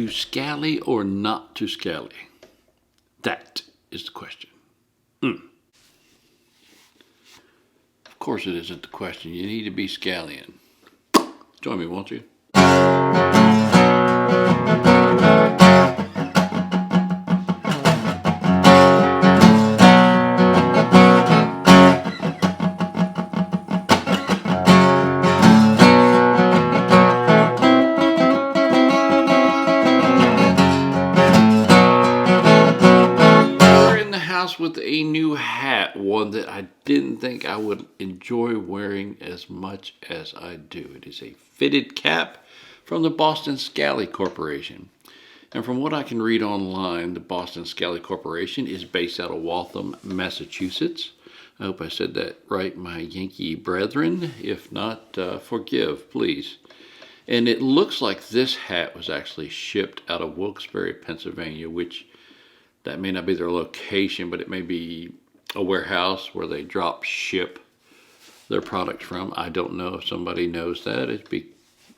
To scally or not to scally? That is the question. Of course it isn't the question. You need to be scallying. Join me, won't you? With a new hat, one that I didn't think I would enjoy wearing as much as I do. It is a fitted cap from the Boston Scally Corporation. And from what I can read online, the Boston Scally Corporation is based out of Waltham, Massachusetts. I hope I said that right, my Yankee brethren. If not, forgive, please. And it looks like this hat was actually shipped out of Wilkes-Barre, Pennsylvania, which that may not be their location, but it may be a warehouse where they ship their product from. I don't know if somebody knows that. It'd be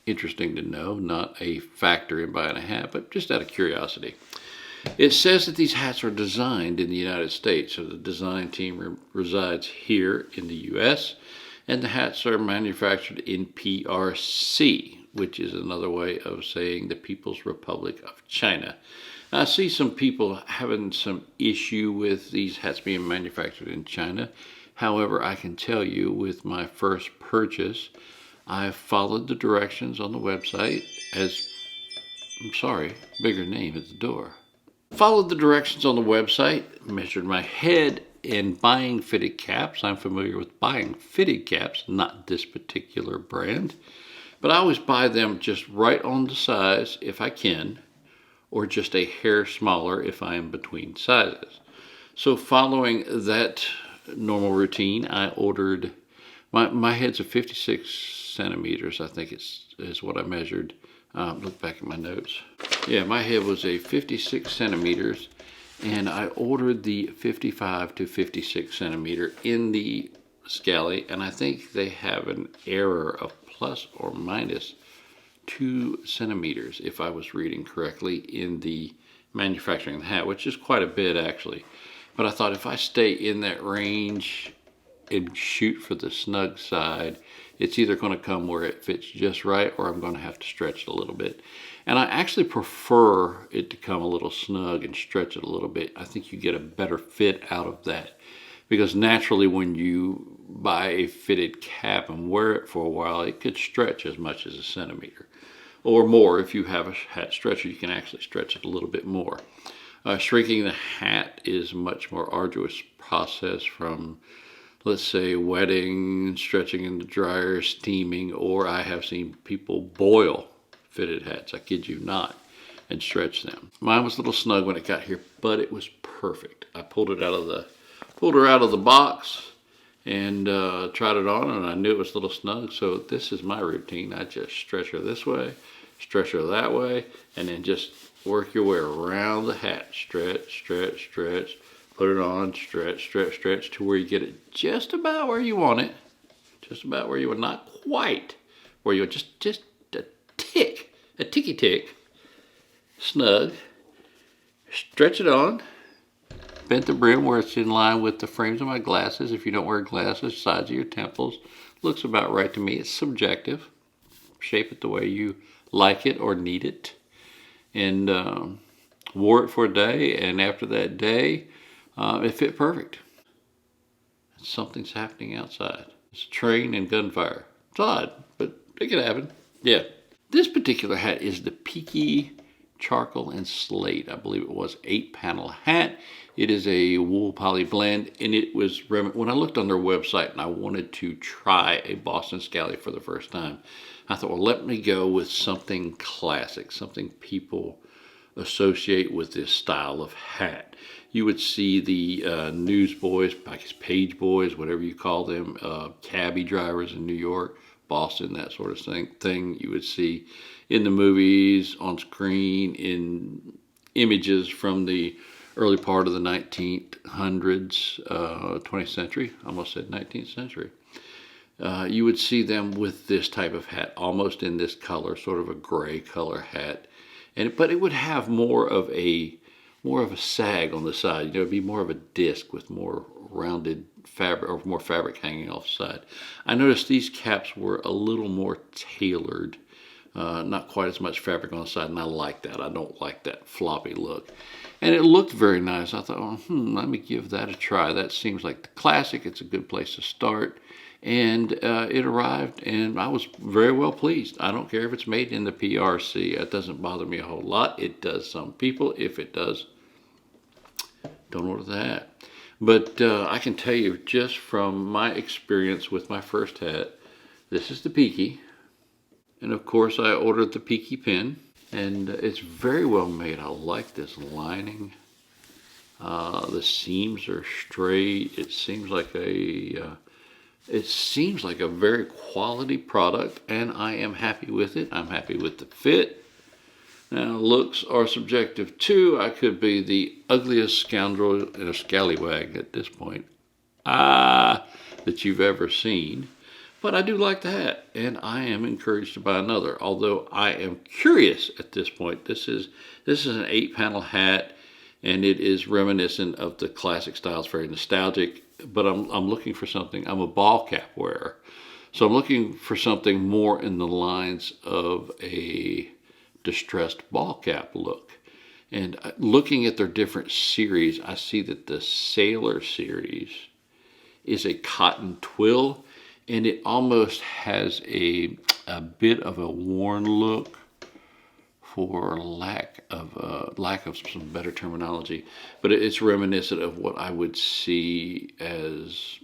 interesting to know, not a factor in buying a hat, but just out of curiosity. It says that these hats are designed in the United States, so the design team resides here in the U.S., and the hats are manufactured in PRC, which is another way of saying the People's Republic of China. I see some people having some issue with these hats being manufactured in China. However, I can tell you with my first purchase, I followed the directions on the website bigger name at the door. Followed the directions on the website, measured my head, and buying fitted caps. I'm familiar with buying fitted caps, not this particular brand. But I always buy them just right on the size if I can, or just a hair smaller if I am between sizes. So following that normal routine, I ordered, my head's a 56 centimeters, I think is what I measured. Look back at my notes. Yeah, my head was a 56 centimeters, and I ordered the 55 to 56 centimeter in the Scally, and I think they have an error of plus or minus 2 centimeters, if I was reading correctly, in the manufacturing of the hat, which is quite a bit actually. But I thought if I stay in that range and shoot for the snug side, it's either going to come where it fits just right, or I'm going to have to stretch it a little bit. And I actually prefer it to come a little snug and stretch it a little bit. I think you get a better fit out of that, because naturally when you buy a fitted cap and wear it for a while, it could stretch as much as a centimeter or more. If you have a hat stretcher, you can actually stretch it a little bit more. Shrinking the hat is a much more arduous process, from, let's say, wetting, stretching in the dryer, steaming, or I have seen people boil fitted hats, I kid you not, and stretch them. Mine was a little snug when it got here, but it was perfect. I pulled her out of the box and tried it on, and I knew it was a little snug. So this is my routine. I just stretch her this way, stretch her that way, and then just work your way around the hat. Stretch, stretch, stretch, put it on, stretch, stretch, stretch, to where you get it just about where you want it. Just about where you want, not quite where you want, just a ticky tick, snug. Stretch it on. Bent the brim where it's in line with the frames of my glasses. If you don't wear glasses, sides of your temples. Looks about right to me. It's subjective. Shape it the way you like it or need it. And wore it for a day, and after that day, it fit perfect. Something's happening outside. It's a train and gunfire. It's odd, but it can happen. Yeah. This particular hat is the Peaky Charcoal and Slate. I believe it was 8-panel hat. It is a wool poly blend, and it was, when I looked on their website and I wanted to try a Boston Scally for the first time, I thought, well, let me go with something classic, something people associate with this style of hat. You would see the newsboys, I guess page boys, whatever you call them, cabbie drivers in New York, Boston, that sort of thing you would see in the movies, on screen, in images from the early part of the 1900s, 20th century, almost said 19th century. you would see them with this type of hat, almost in this color, sort of a gray color hat. But it would have more of a sag on the side. You know, it'd be more of a disc with more rounded fabric, or more fabric hanging off the side. I noticed these caps were a little more tailored, not quite as much fabric on the side, and I like that. I don't like that floppy look. And it looked very nice. I thought, oh, let me give that a try. That seems like the classic. It's a good place to start. And it arrived, and I was very well pleased. I don't care if it's made in the PRC. It doesn't bother me a whole lot. It does some people. If it does, don't order that. But I can tell you, just from my experience with my first hat, this is the Peaky. And of course, I ordered the Peaky pen. And it's very well made. I like this lining. The seams are straight. It seems like a very quality product, and I am happy with it. I'm happy with the fit. Now, looks are subjective too. I could be the ugliest scoundrel and a scallywag at this point that you've ever seen. But I do like the hat, and I am encouraged to buy another. Although I am curious at this point. This is an 8-panel hat, and it is reminiscent of the classic style. It's very nostalgic. But I'm looking for something. I'm a ball cap wearer, so I'm looking for something more in the lines of a distressed ball cap look. And looking at their different series, I see that the Sailor series is a cotton twill, and it almost has a bit of a worn look, for lack of some better terminology, but it's reminiscent of what I would see as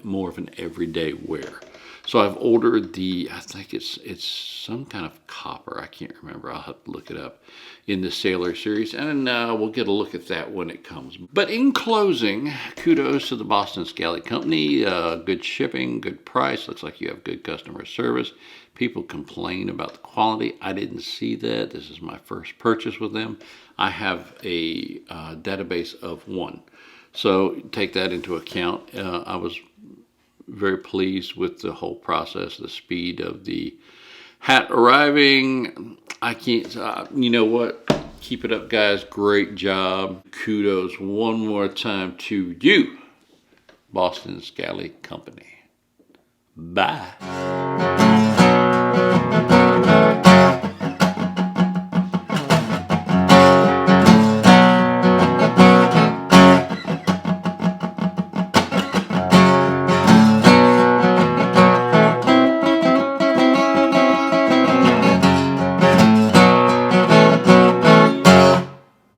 more of an everyday wear. So I've ordered I think it's some kind of copper. I can't remember. I'll have to look it up, in the Sailor series, and we'll get a look at that when it comes. But in closing, kudos to the Boston Scally Company. Good shipping, good price. Looks like you have good customer service. People complain about the quality. I didn't see that. This is my first purchase with them. I have a database of 1. So take that into account. I was very pleased with the whole process, the speed of the hat arriving. I can't, you know what? Keep it up, guys. Great job. Kudos one more time to you, Boston Scally Company. Bye.